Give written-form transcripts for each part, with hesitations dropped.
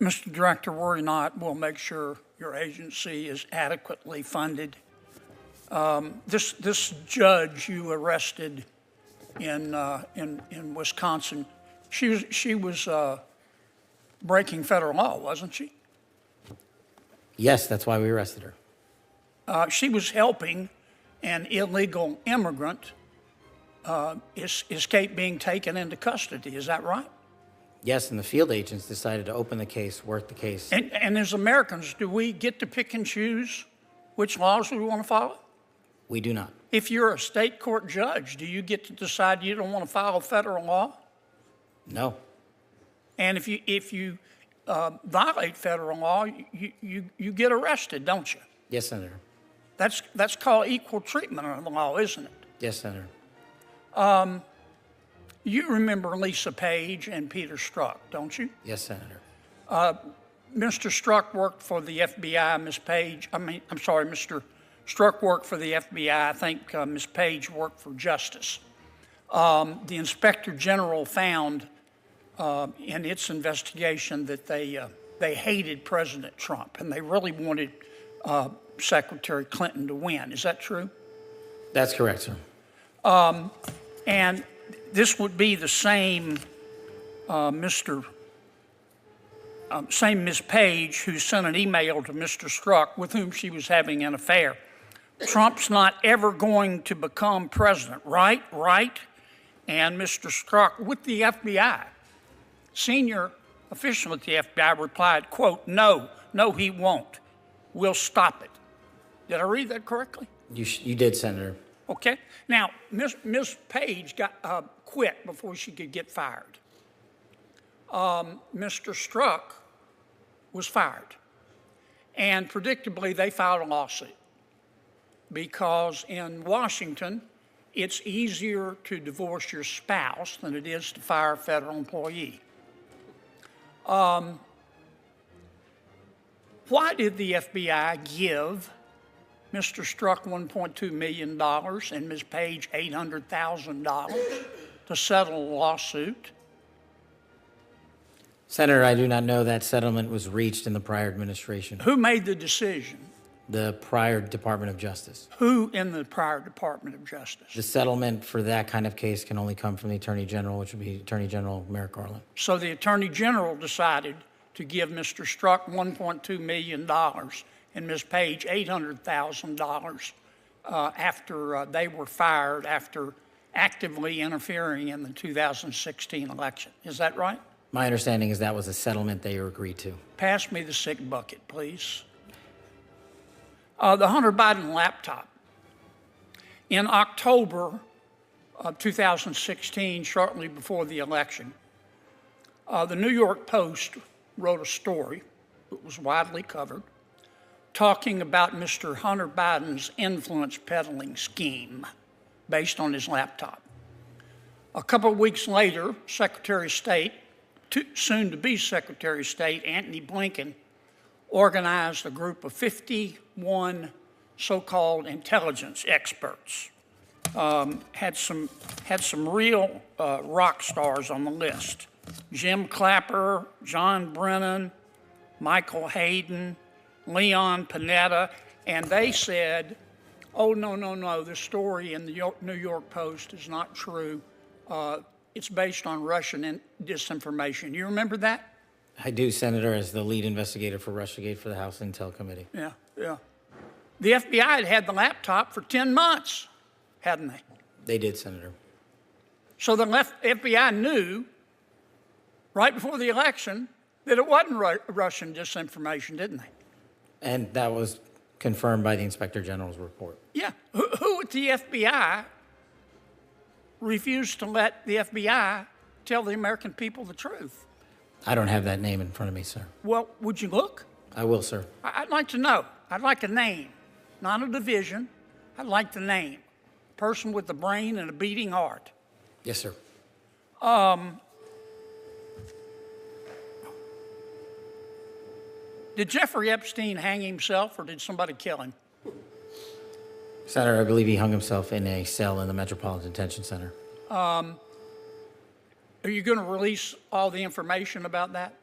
Mr. Director, worry not, we'll make sure your agency is adequately funded. This judge you arrested in Wisconsin, she was breaking federal law, wasn't she? Yes, that's why we arrested her. She was helping an illegal immigrant escape being taken into custody. Is that right? Yes, and the field agents decided to open the case, work the case. And as Americans, do we get to pick and choose which laws we want to follow? We do not. If you're a state court judge, do you get to decide you don't want to follow federal law? No. And if you violate federal law, you get arrested, don't you? Yes, Senator. That's called equal treatment under the law, isn't it? Yes, Senator. You remember Lisa Page and Peter Strzok, don't you? Yes, Senator. Mr. Strzok worked for the FBI. Mr. Strzok worked for the FBI. I think Ms. Page worked for Justice. The Inspector General found in its investigation that they hated President Trump and they really wanted Secretary Clinton to win. Is that true? That's correct, sir. And this would be the same same Ms. Page who sent an email to Mr. Strzok with whom she was having an affair. Trump's not ever going to become president, right? Right? And Mr. Strzok with the FBI, senior official at the FBI replied, quote, no, he won't. We'll stop it. Did I read that correctly? You did, Senator. Okay. Now, Ms. Page got quit before she could get fired. Mr. Strzok was fired. And predictably, they filed a lawsuit because in Washington, it's easier to divorce your spouse than it is to fire a federal employee. Why did the FBI give Mr. Strzok $1.2 million and Ms. Page $800,000 to settle a lawsuit? Senator, I do not know that settlement was reached in the prior administration. Who made the decision? The prior Department of Justice. Who in the prior Department of Justice? The settlement for that kind of case can only come from the Attorney General, which would be Attorney General Merrick Garland. So the Attorney General decided to give Mr. Strzok $1.2 million and Ms. Page $800,000 after they were fired after actively interfering in the 2016 election. Is that right? My understanding is that was a settlement they agreed to. Pass me the sick bucket, please. The Hunter Biden laptop. In October of 2016, shortly before the election, the New York Post wrote a story that was widely covered talking about Mr. Hunter Biden's influence peddling scheme based on his laptop. A couple of weeks later, Secretary of State, soon to be Secretary of State, Antony Blinken, organized a group of 51 so-called intelligence experts. Had some real rock stars on the list. Jim Clapper, John Brennan, Michael Hayden, Leon Panetta, and they said, oh, no, the story in the New York Post is not true. It's based on Russian disinformation. You remember that? I do, Senator, as the lead investigator for Russiagate for the House Intel Committee. Yeah. The FBI had the laptop for 10 months, hadn't they? They did, Senator. So the FBI knew right before the election that it wasn't Russian disinformation, didn't they? And that was confirmed by the Inspector General's report. Yeah. Who at the FBI refused to let the FBI tell the American people the truth? I don't have that name in front of me, sir. Well, would you look? I will, sir. I'd like to know. I'd like a name, not a division. I'd like the name. Person with a brain and a beating heart. Yes, sir. Did Jeffrey Epstein hang himself or did somebody kill him? Senator, I believe he hung himself in a cell in the Metropolitan Detention Center. Are you going to release all the information about that?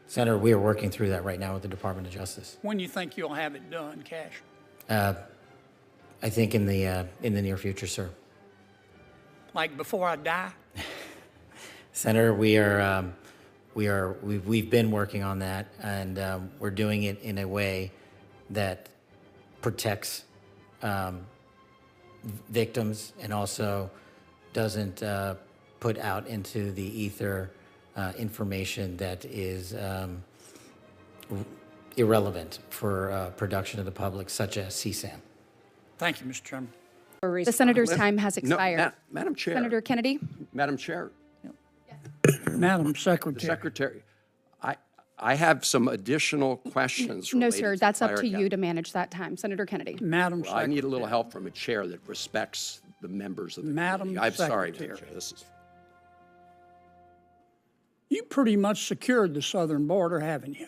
Senator, we are working through that right now with the Department of Justice. When you think you'll have it done, Cash? I think in the near future, sir. Like before I die? Senator, we've been working on that, and we're doing it in a way that protects victims and also doesn't put out into the ether information that is irrelevant for production of the public, such as CSAM. Thank you, Mr. Chairman. The senator's time has expired. Madam Chair. Senator Kennedy? Madam Chair. Madam Secretary. The Secretary. I have some additional questions. No, related sir, to that's up fire to you cap. to manage that time. Senator Kennedy? Madam Well, I Secretary. need a little help from a chair that respects the members of the Madam committee. I'm sorry, Secretary. Madam Chair. This is You pretty much secured the southern border, haven't you?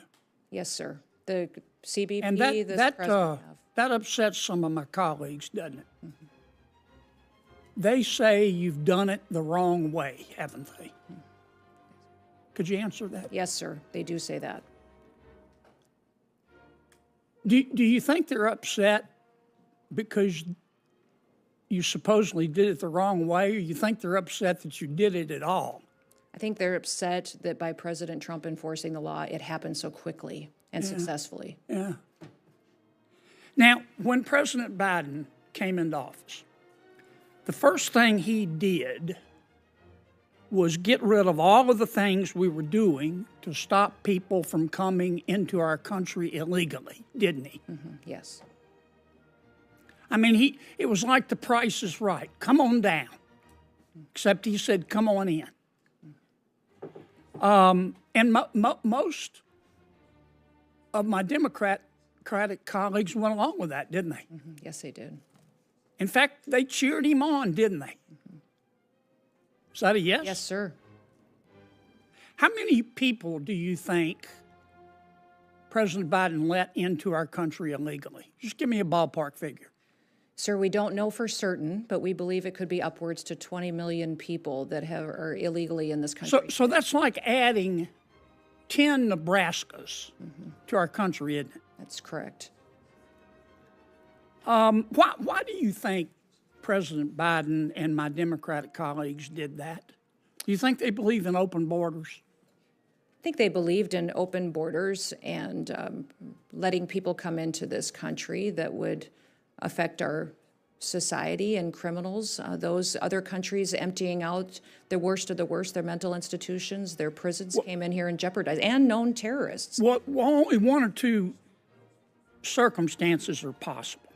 Yes, sir. The CBP, And the president have. that upsets some of my colleagues, doesn't it? They say you've done it the wrong way, haven't they? Could you answer that? Yes, sir. They do say that. Do you think they're upset because you supposedly did it the wrong way, or you think they're upset that you did it at all? I think they're upset that by President Trump enforcing the law, it happened so quickly and successfully. Yeah. Now, when President Biden came into office, the first thing he did was get rid of all of the things we were doing to stop people from coming into our country illegally, didn't he? Yes. I mean, it was like the Price is Right. Come on down. Except he said, come on in. And most of my Democratic colleagues went along with that, didn't they? Yes, they did. In fact, they cheered him on, didn't they? Is that a yes? Yes, sir. How many people do you think President Biden let into our country illegally? Just give me a ballpark figure. Sir, we don't know for certain, but we believe it could be upwards to 20 million people that are illegally in this country. So that's like adding 10 Nebraskas to our country, isn't it? That's correct. Why do you think President Biden and my Democratic colleagues did that? Do you think they believe in open borders? I think they believed in open borders and letting people come into this country that would affect our society and criminals. Those other countries emptying out the worst of the worst, their mental institutions, their prisons came in here and jeopardized, and known terrorists. Well, only one or two circumstances are possible,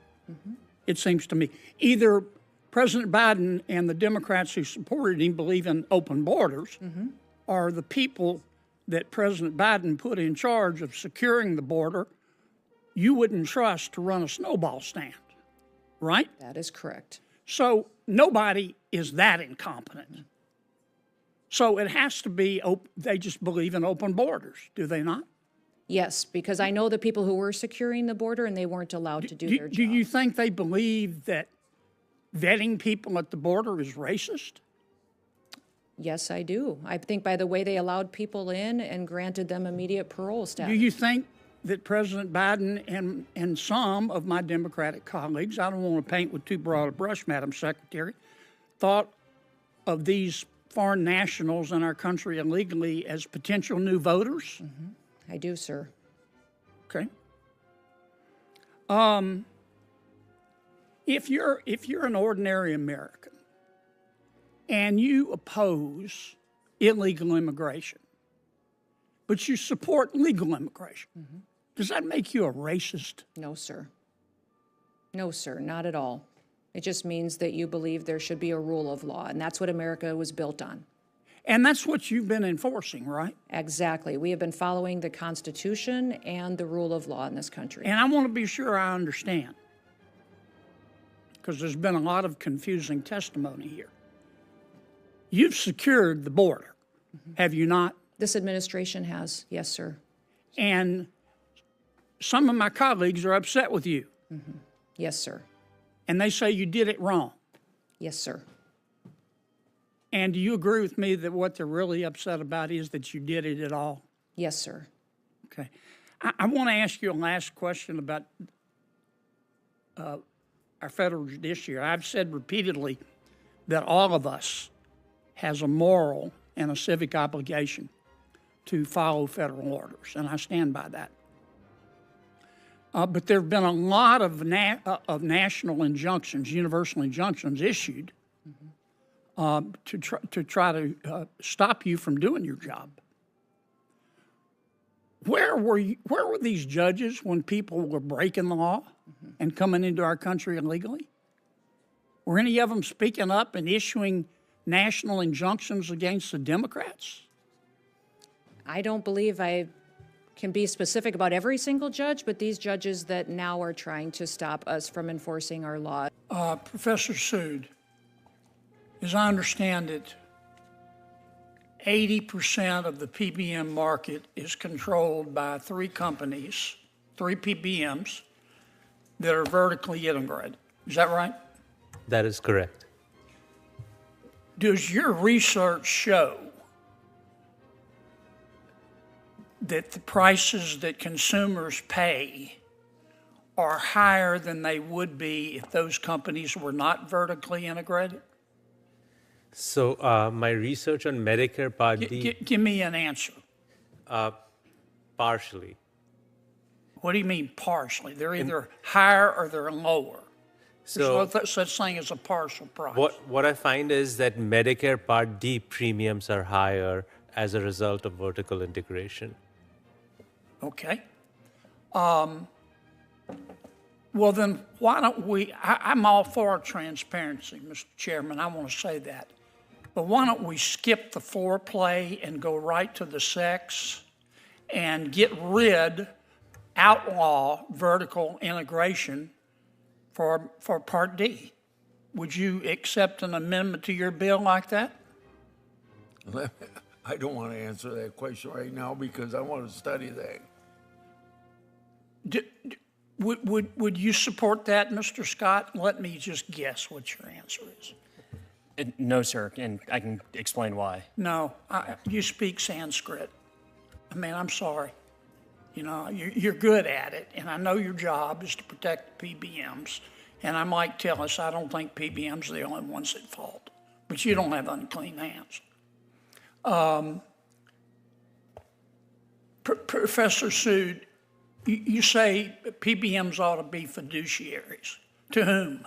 it seems to me. Either President Biden and the Democrats who supported him believe in open borders, or the people that President Biden put in charge of securing the border, you wouldn't trust to run a snowball stand, right? That is correct. So nobody is that incompetent. So it has to be, they just believe in open borders, do they not? Yes, because I know the people who were securing the border and they weren't allowed to do their job. Do you think they believe that vetting people at the border is racist? Yes, I do. I think by the way they allowed people in and granted them immediate parole status. Do you think that President Biden and some of my Democratic colleagues, I don't want to paint with too broad a brush, Madam Secretary, thought of these foreign nationals in our country illegally as potential new voters? I do, sir. Okay. If you're an ordinary American and you oppose illegal immigration, but you support legal immigration, does that make you a racist? No, sir. No, sir, not at all. It just means that you believe there should be a rule of law, and that's what America was built on. And that's what you've been enforcing, right? Exactly. We have been following the Constitution and the rule of law in this country. And I want to be sure I understand, because there's been a lot of confusing testimony here. You've secured the border, have you not? This administration has, yes, sir. And some of my colleagues are upset with you, Yes, sir. and they say you did it wrong. Yes, sir. And do you agree with me that what they're really upset about is that you did it at all? Yes, sir. Okay. I want to ask you a last question about our federal judiciary. I've said repeatedly that all of us has a moral and a civic obligation to follow federal orders, and I stand by that. But there have been a lot of national injunctions, universal injunctions issued to try to stop you from doing your job. Where were these judges when people were breaking the law and coming into our country illegally? Were any of them speaking up and issuing national injunctions against the Democrats? I don't believe I can be specific about every single judge, but these judges that now are trying to stop us from enforcing our law. Professor Sood, as I understand it, 80% of the PBM market is controlled by three companies, three PBMs, that are vertically integrated. Is that right? That is correct. Does your research show that the prices that consumers pay are higher than they would be if those companies were not vertically integrated? So my research on Medicare Part D, Give me an answer. partially. What do you mean partially? They're either higher or they're lower. There's So no such thing as a partial price. what I find is that Medicare Part D premiums are higher as a result of vertical integration. Okay. Well, then why don't I'm all for transparency, Mr. Chairman. I want to say that. But why don't we skip the foreplay and go right to the sex and outlaw vertical integration for Part D? Would you accept an amendment to your bill like that? I don't want to answer that question right now because I want to study that. Would you support that, Mr. Scott? Let me just guess what your answer is. No, sir, and I can explain why. No, you speak Sanskrit. I mean, I'm sorry. You know, you're good at it, and I know your job is to protect PBMs. And I might tell us I don't think PBMs are the only ones at fault, but you don't have unclean hands. Professor Sood, you say PBMs ought to be fiduciaries. To whom?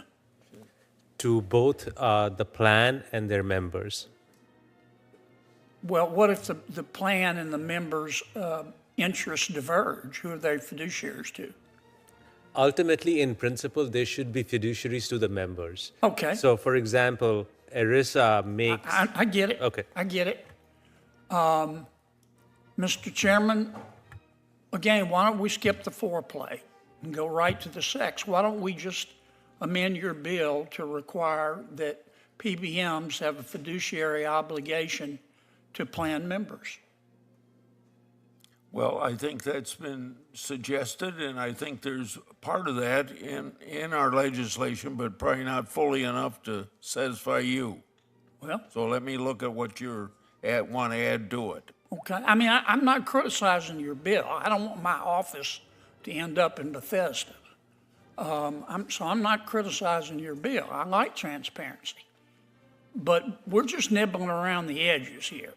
To both the plan and their members. Well, what if the plan and the members' interests diverge? Who are they fiduciaries to? Ultimately, in principle, they should be fiduciaries to the members. Okay. So, for example, ERISA makes... I get it. Okay. I get it. Mr. Chairman, again, why don't we skip the foreplay and go right to the sex? Why don't we just amend your bill to require that PBMs have a fiduciary obligation to plan members? Well, I think that's been suggested, and I think there's part of that in our legislation, but probably not fully enough to satisfy you. Well, So let me look at what you want to add to it. okay. I mean, I'm not criticizing your bill. I don't want my office to end up in Bethesda. I'm not criticizing your bill. I like transparency. But we're just nibbling around the edges here.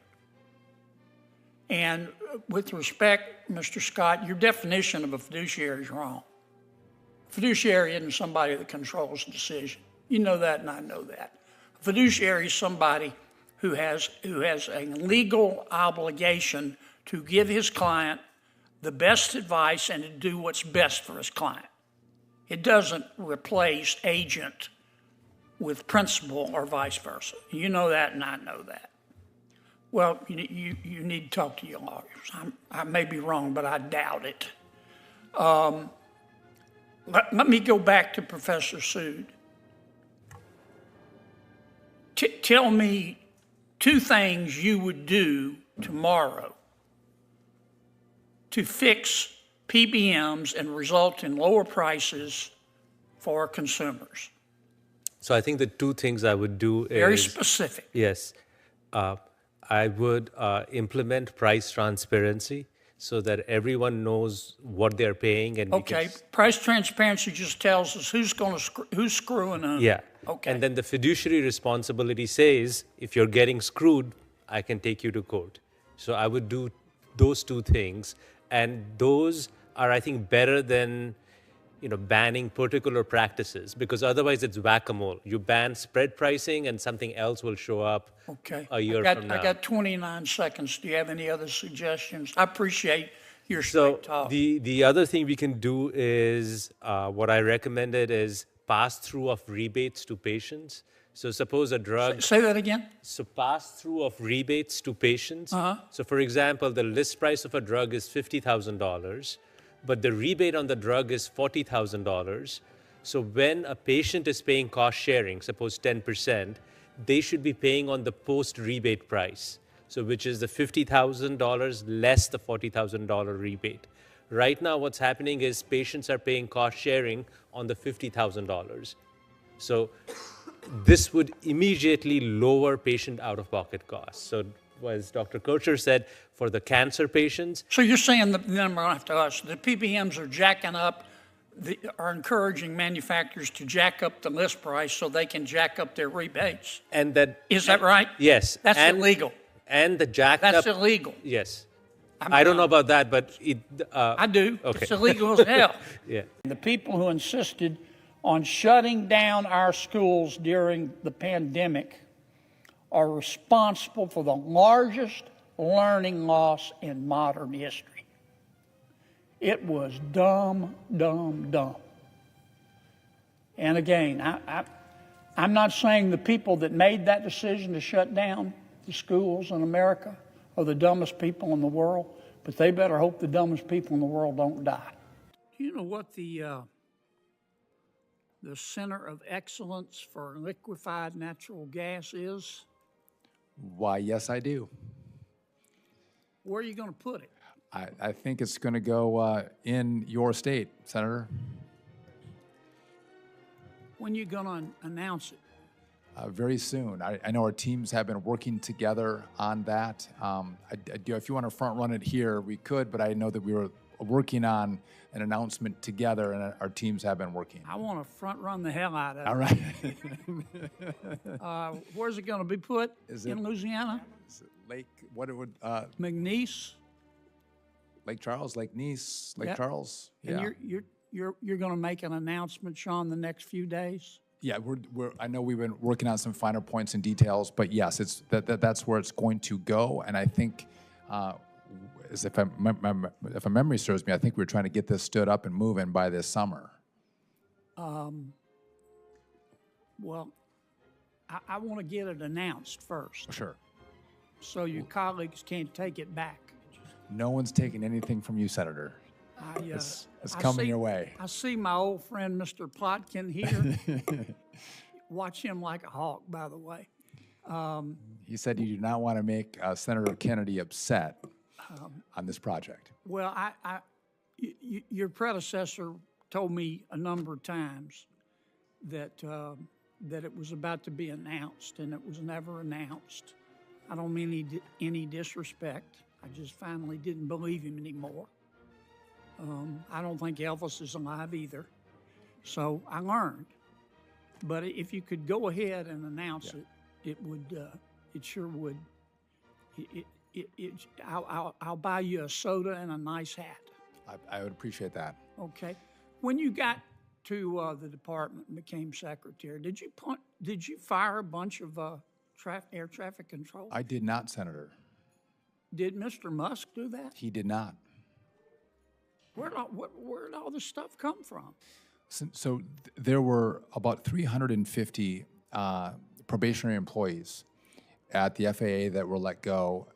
And with respect, Mr. Scott, your definition of a fiduciary is wrong. Fiduciary isn't somebody that controls the decision. You know that, and I know that. A fiduciary is somebody who has a legal obligation to give his client the best advice and to do what's best for his client. It doesn't replace agent with principal or vice versa. You know that, and I know that. Well, you need to talk to your lawyers. I may be wrong, but I doubt it. Let me go back to Professor Sood. Tell me two things you would do tomorrow to fix PBMs and result in lower prices for consumers. So I think the two things I would do is... Very specific. Yes. I would implement price transparency so that everyone knows what they're paying and we can Okay, price transparency just tells us who's screwing who. yeah. Okay. And then the fiduciary responsibility says, if you're getting screwed, I can take you to court. So I would do those two things. And those are, I think, better than, banning particular practices, because otherwise it's whack-a-mole. You ban spread pricing and something else will show up Okay. a year I from now. got 29 seconds. Do you have any other suggestions? I appreciate your So straight talk. the other thing we can do is, what I recommended is pass-through of rebates to patients. So suppose a drug, Say that again? so pass-through of rebates to patients. Uh-huh. So for example, the list price of a drug is $50,000, but the rebate on the drug is $40,000. So when a patient is paying cost sharing, suppose 10%, they should be paying on the post-rebate price. So which is the $50,000 less the $40,000 rebate. Right now, what's happening is patients are paying cost sharing on the $50,000. So this would immediately lower patient out-of-pocket costs. So as Dr. Kocher said, for the cancer patients, So you're saying that, then I'm going to have to ask, the PBMs are jacking up, are encouraging manufacturers to jack up the list price so they can jack up their rebates. and that... Is that right? Yes. That's and, illegal. And the jacked That's up... illegal. Yes. I don't know about that, but it... I do. Okay. It's illegal as hell. Yeah. The people who insisted on shutting down our schools during the pandemic are responsible for the largest learning loss in modern history. It was dumb, dumb, dumb. And again, I'm not saying the people that made that decision to shut down the schools in America are the dumbest people in the world, but they better hope the dumbest people in the world don't die. Do you know what the Center of Excellence for Liquefied Natural Gas is? Why, yes, I do. Where are you going to put it? I think it's going to go in your state, Senator. When are you going to announce it? Very soon. I know our teams have been working together on that. If you want to front run it here, we could, but I know that we were working on an announcement together, and our teams have been working. I want to front run the hell out of it. All right. Where's it going to be put? In Louisiana? Is it Lake, what it would, McNeese? Lake Charles, Lake Nice, Lake Yep. Charles? And you're going to make an announcement, Sean, the next few days? Yeah, I know we've been working on some finer points and details, but yes, it's that's where it's going to go. And I think, if a memory serves me, I think we're trying to get this stood up and moving by this summer. Well, I want to get it announced first, Sure. so your colleagues can't take it back. No one's taking anything from you, Senator. It's coming your way. I see my old friend, Mr. Plotkin, here. Watch him like a hawk, by the way. He said you do not want to make Senator Kennedy upset on this project. Well, your predecessor told me a number of times that it was about to be announced, and it was never announced. I don't mean any disrespect. I just finally didn't believe him anymore. I don't think Elvis is alive either. So I learned. But if you could go ahead and announce it sure would. I'll buy you a soda and a nice hat. I would appreciate that. Okay. When you got to the department and became secretary, did you fire a bunch of air traffic control? I did not, Senator. Did Mr. Musk do that? He did not. Where'd all this stuff come from? So there were about 350 probationary employees at the FAA that were let go,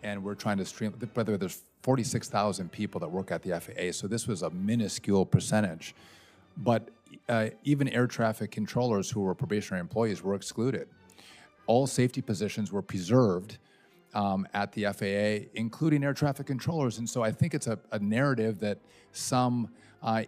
and we're trying to stream. By the way, there's 46,000 people that work at the FAA, so this was a minuscule percentage. But even air traffic controllers who were probationary employees were excluded. All safety positions were preserved at the FAA, including air traffic controllers. And so I think it's a narrative that some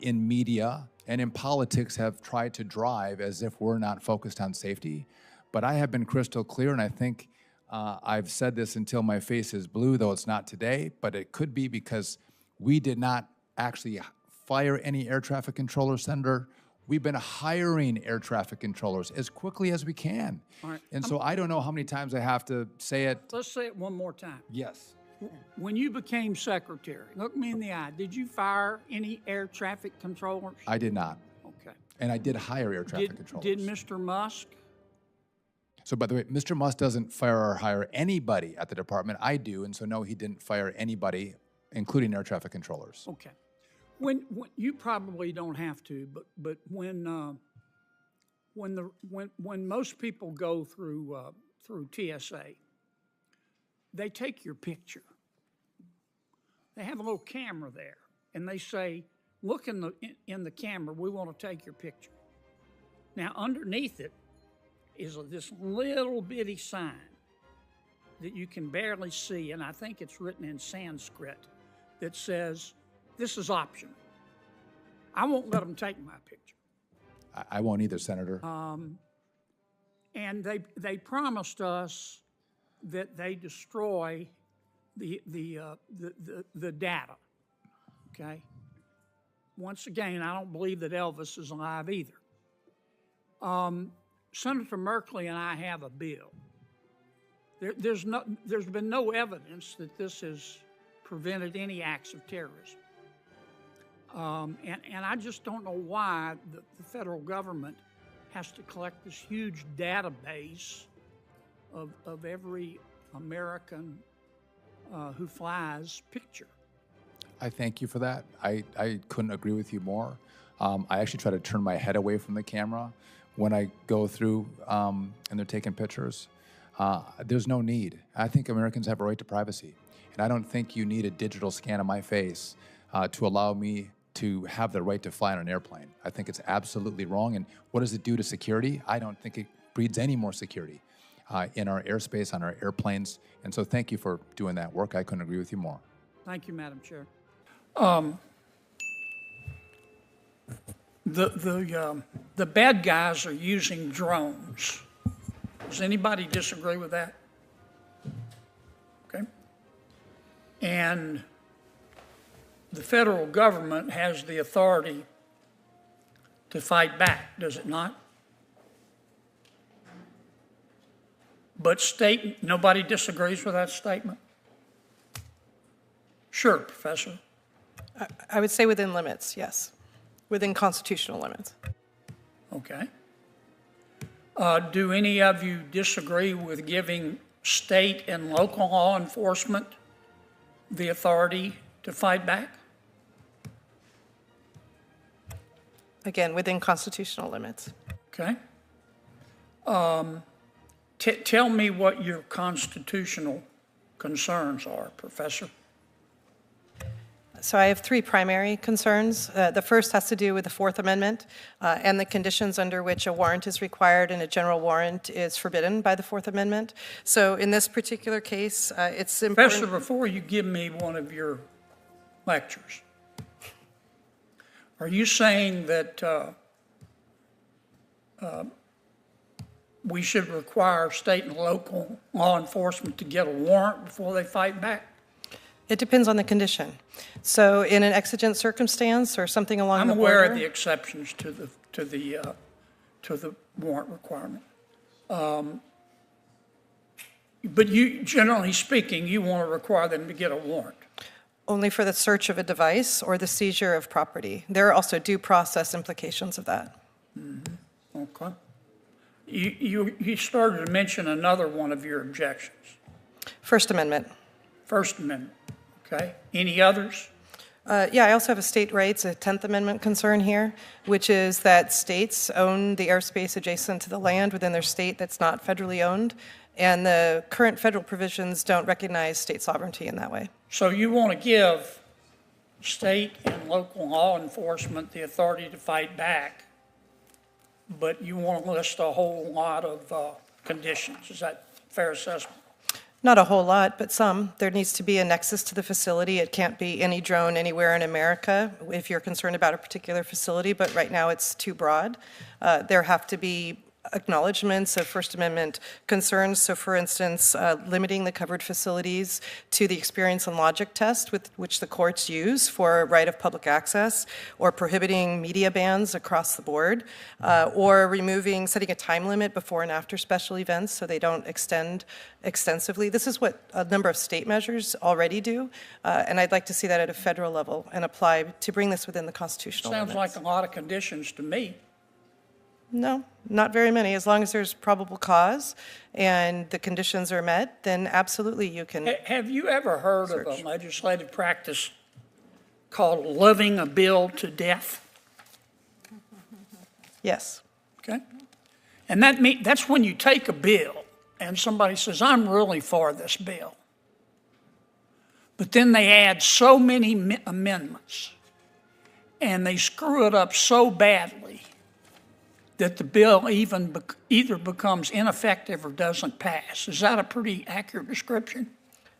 in media and in politics have tried to drive as if we're not focused on safety. But I have been crystal clear, and I think I've said this until my face is blue, though it's not today, but it could be because we did not actually fire any air traffic controllers, Senator. We've been hiring air traffic controllers as quickly as we can. All right. And so I don't know how many times I have to say it. Let's say it one more time. Yes. When you became secretary, look me in the eye, did you fire any air traffic controllers? I did not. Okay. And I did hire air traffic controllers. Did Mr. Musk? So, by the way, Mr. Musk doesn't fire or hire anybody at the department. I do, and so no, he didn't fire anybody, including air traffic controllers. Okay. When you probably don't have to, but when most people go through TSA, they take your picture. They have a little camera there, and they say, "Look in the camera. We want to take your picture." Now, underneath it is this little bitty sign that you can barely see, and I think it's written in Sanskrit, that says, "This is optional." I won't let them take my picture. I won't either, Senator. And they promised us that they destroy the data. Okay. Once again, I don't believe that Elvis is alive either. Senator Merkley and I have a bill. There's been no evidence that this has prevented any acts of terrorism. And I just don't know why the federal government has to collect this huge database of every American who flies picture. I thank you for that. I couldn't agree with you more. I actually try to turn my head away from the camera when I go through and they're taking pictures. There's no need. I think Americans have a right to privacy. And I don't think you need a digital scan of my face to allow me to have the right to fly on an airplane. I think it's absolutely wrong. And what does it do to security? I don't think it breeds any more security in our airspace, on our airplanes. And so thank you for doing that work. I couldn't agree with you more. Thank you, Madam Chair. The bad guys are using drones. Does anybody disagree with that? Okay. And the federal government has the authority to fight back, does it not? But nobody disagrees with that statement? Sure, Professor. I would say within limits, yes. Within constitutional limits. Okay. Do any of you disagree with giving state and local law enforcement the authority to fight back? Again, within constitutional limits. Okay. Tell me what your constitutional concerns are, Professor. So I have three primary concerns. The first has to do with the Fourth Amendment and the conditions under which a warrant is required and a general warrant is forbidden by the Fourth Amendment. So in this particular case, it's important. Professor, before you give me one of your lectures, are you saying that we should require state and local law enforcement to get a warrant before they fight back? It depends on the condition. So in an exigent circumstance or something along the border. I'm aware of the exceptions to the warrant requirement. But you, generally speaking, you want to require them to get a warrant. Only for the search of a device or the seizure of property. There are also due process implications of that. Mm-hmm. Okay. You started to mention another one of your objections. First Amendment. First Amendment. Okay. Any others? Yeah, I also have a state rights, a 10th Amendment concern here, which is that states own the airspace adjacent to the land within their state that's not federally owned, and the current federal provisions don't recognize state sovereignty in that way. So you want to give state and local law enforcement the authority to fight back, but you want to list a whole lot of conditions. Is that a fair assessment? Not a whole lot, but some. There needs to be a nexus to the facility. It can't be any drone anywhere in America if you're concerned about a particular facility, but right now it's too broad. There have to be acknowledgements of First Amendment concerns. So for instance, limiting the covered facilities to the experience and logic test with which the courts use for right of public access, or prohibiting media bans across the board, or setting a time limit before and after special events so they don't extend extensively. This is what a number of state measures already do, and I'd like to see that at a federal level and apply to bring this within the constitutional limits. Sounds like a lot of conditions to me. No, not very many. As long as there's probable cause and the conditions are met, then absolutely you can. Have you ever heard of a legislative practice called loving a bill to death? Yes. Okay. And that's when you take a bill and somebody says, I'm really for this bill. But then they add so many amendments and they screw it up so badly that the bill either becomes ineffective or doesn't pass. Is that a pretty accurate description?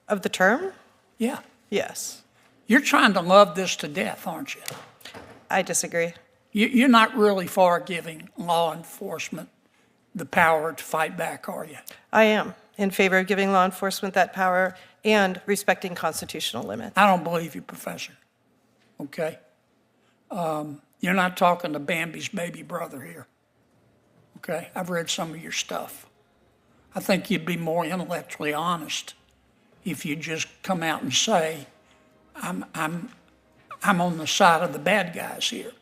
Of the term? Yeah. Yes. You're trying to love this to death, aren't you? I disagree. You're not really for giving law enforcement the power to fight back, are you? I am in favor of giving law enforcement that power and respecting constitutional limits. I don't believe you, Professor. Okay? You're not talking to Bambi's baby brother here. Okay? I've read some of your stuff. I think you'd be more intellectually honest if you just come out and say, I'm on the side of the bad guys here.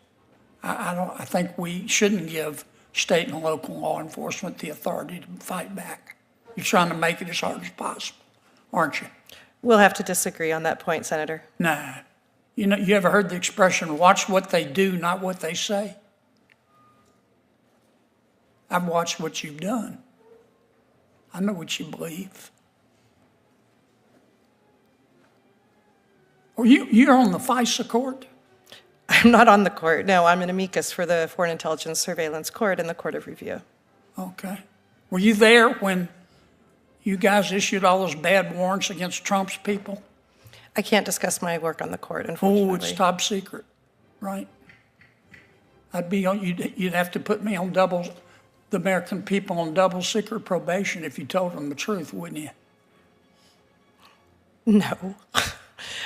I think we shouldn't give state and local law enforcement the authority to fight back. You're trying to make it as hard as possible, aren't you? We'll have to disagree on that point, Senator. Nah. You know, you ever heard the expression, watch what they do, not what they say? I've watched what you've done. I know what you believe. Or you're on the FISA court? I'm not on the court. No, I'm an amicus for the Foreign Intelligence Surveillance Court and the Court of Review. Okay. Were you there when you guys issued all those bad warrants against Trump's people? I can't discuss my work on the court, unfortunately. Oh, it's top secret, right? You'd have to put me on the American people on double secret probation if you told them the truth, wouldn't you? No.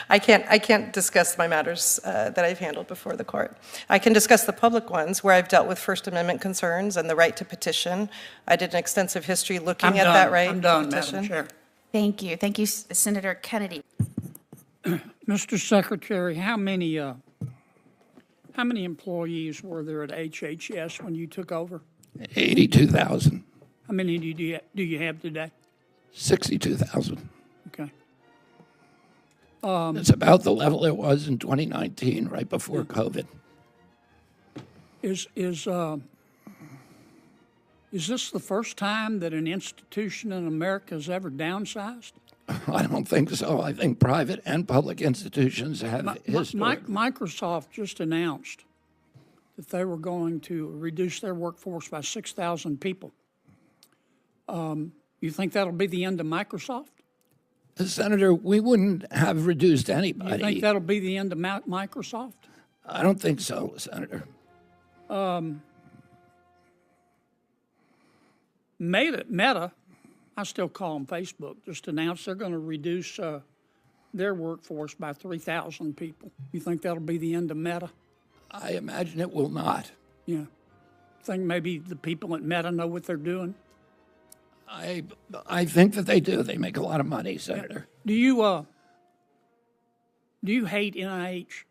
I can't discuss my matters that I've handled before the court. I can discuss the public ones where I've dealt with First Amendment concerns and the right to petition. I did an extensive history looking at that right I'm done, to petition. Madam Chair. Thank you. Thank you, Senator Kennedy. Mr. Secretary, how many employees were there at HHS when you took over? 82,000. How many do you have today? 62,000. Okay. It's about the level it was in 2019, right before COVID. Is this the first time that an institution in America has ever downsized? I don't think so. I think private and public institutions have historically. Microsoft just announced that they were going to reduce their workforce by 6,000 people. You think that'll be the end of Microsoft? Senator, we wouldn't have reduced anybody. You think that'll be the end of Microsoft? I don't think so, Senator. Meta, I still call them Facebook, just announced they're going to reduce their workforce by 3,000 people. You think that'll be the end of Meta? I imagine it will not. Yeah. Think maybe the people at Meta know what they're doing? I think that they do. They make a lot of money, Senator. Do you hate NIH?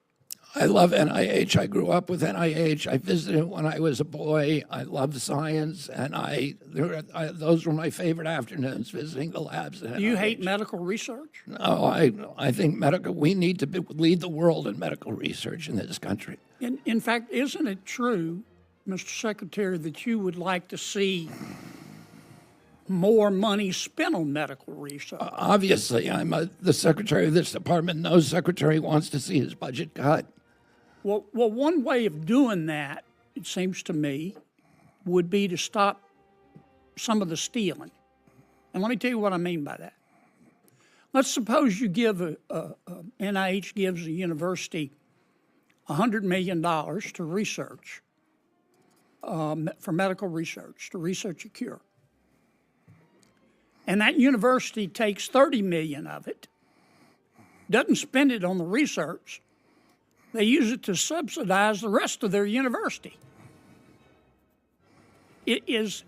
I love NIH. I grew up with NIH. I visited when I was a boy. I loved science, and those were my favorite afternoons, visiting the labs at NIH. Do you hate medical research? No, I think we need to lead the world in medical research in this country. In fact, isn't it true, Mr. Secretary, that you would like to see more money spent on medical research? Obviously, I'm the secretary of this department. No secretary wants to see his budget cut. Well, one way of doing that, it seems to me, would be to stop some of the stealing. And let me tell you what I mean by that. Let's suppose you give NIH gives a university $100 million to research. for medical research, to research a cure. And that university takes $30 million of it, doesn't spend it on the research. They use it to subsidize the rest of their university. Does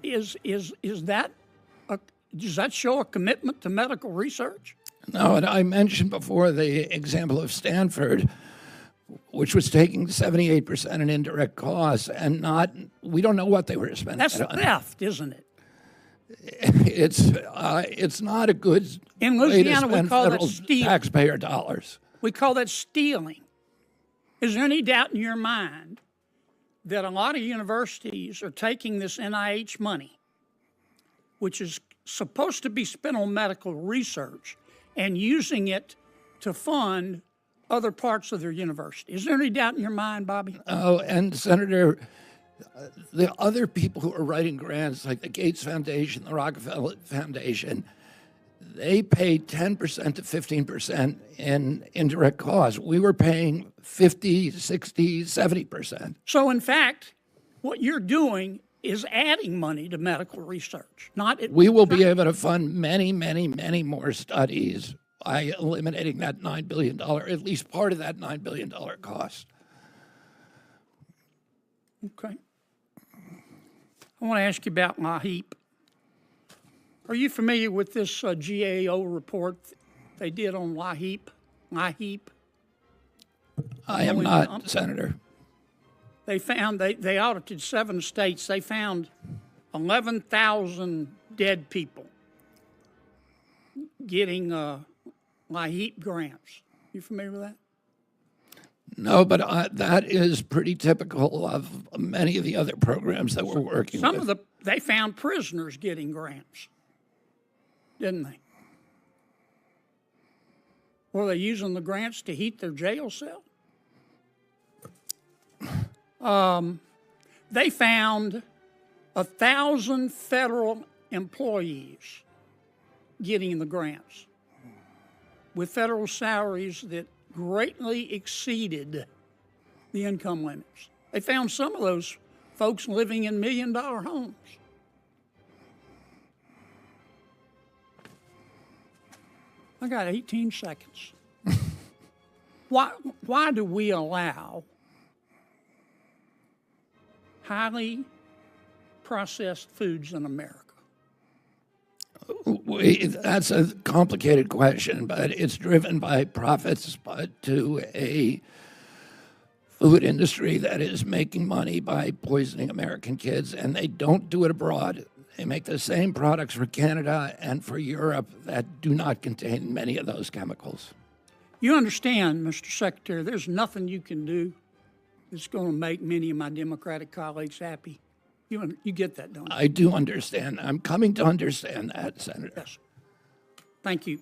that show a commitment to medical research? No, and I mentioned before the example of Stanford, which was taking 78% in indirect costs, and we don't know what they were spending. That's theft, isn't it? It's not a good in way to Louisiana, spend we call that federal stealing. taxpayer dollars. We call that stealing. Is there any doubt in your mind that a lot of universities are taking this NIH money, which is supposed to be spent on medical research, and using it to fund other parts of their university? Is there any doubt in your mind, Bobby? Oh, and Senator, the other people who are writing grants, like the Gates Foundation, the Rockefeller Foundation, they pay 10% to 15% in indirect costs. We were paying 50, 60, 70%. So, in fact, what you're doing is adding money to medical research. We will be able to fund many, many, many more studies by eliminating that $9 billion, at least part of that $9 billion cost. Okay. I want to ask you about LAHEAP. Are you familiar with this GAO report they did on LAHEAP? LAHEAP? I am not, Senator. They found, they audited 7 states. They found 11,000 dead people getting LAHEAP grants. You familiar with that? No, but that is pretty typical of many of the other programs that we're working with. They found prisoners getting grants, didn't they? Were they using the grants to heat their jail cell? They found 1,000 federal employees getting the grants with federal salaries that greatly exceeded the income limits. They found some of those folks living in $1 million homes. I got 18 seconds. Why do we allow highly processed foods in America? That's a complicated question, but it's driven by profits to a food industry that is making money by poisoning American kids, and they don't do it abroad. They make the same products for Canada and for Europe that do not contain many of those chemicals. You understand, Mr. Secretary, there's nothing you can do that's going to make many of my Democratic colleagues happy. You get that, don't you? I do understand. I'm coming to understand that, Senator. Yes. Thank you.